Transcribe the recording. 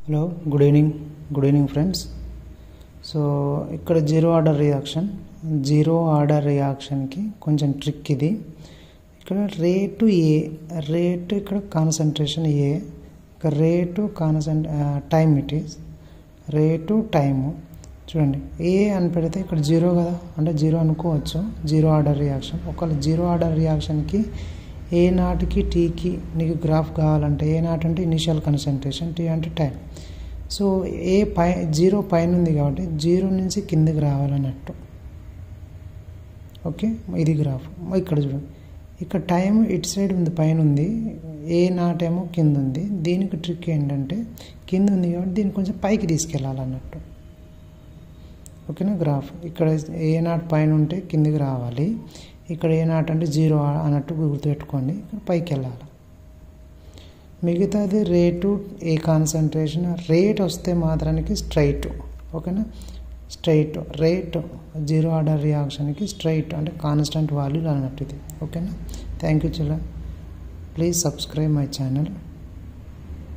Hello good evening friends. So ఇక్కడ zero order రియాక్షన్కి కొంచెం trick ఇది. ఇక్కడ రేటు ఇక్కడ కాన్సన్ట్రేషన్ ఏ, ఇక్కడ టైం ఇట్ ఈస్ టైము. చూడండి ఏ అని పెడితే ఇక్కడ జీరో కదా, అంటే జీరో అనుకోవచ్చు. Zero order reaction. ఒకవేళ జీరో ఆర్డర్ రియాక్షన్కి ఏ నాటికి టీకి నీకు గ్రాఫ్ కావాలంటే ఏ నాట్ అంటే ఇనిషియల్ కాన్సన్ట్రేషన్, టీ అంటే టైం. సో ఏ జీరో పైన ఉంది కాబట్టి జీరో నుంచి కిందకి రావాలన్నట్టు. ఓకే, ఇది గ్రాఫ్. ఇక్కడ చూడండి, ఇక్కడ టైం ఇటు సైడ్ ఉంది, పైన ఉంది. ఏ నాట్ ఏమో కింద ఉంది. దీనికి ట్రిక్ ఏంటంటే కింద ఉంది కాబట్టి దీన్ని కొంచెం పైకి తీసుకెళ్ళాలన్నట్టు. ఓకేనా, గ్రాఫ్ ఇక్కడ ఏ నాట్ పైన ఉంటే కిందికి రావాలి. ఇక్కడ ఏ నాట్ అంటే జీరో అన్నట్టు గుర్తుపెట్టుకోండి. ఇక్కడ పైకి వెళ్ళాలి. మిగతాది రేటు, ఏ కాన్సన్ట్రేషన్, రేట్ వస్తే మాత్రానికి స్ట్రైట్. ఓకేనా, స్ట్రైట్ రేట్ జీరో ఆర్డర్ రియాక్షన్కి స్ట్రైట్ అంటే కాన్స్టెంట్ వాల్యూ అన్నట్టు ఇది. ఓకేనా, thank you children. Please subscribe my channel.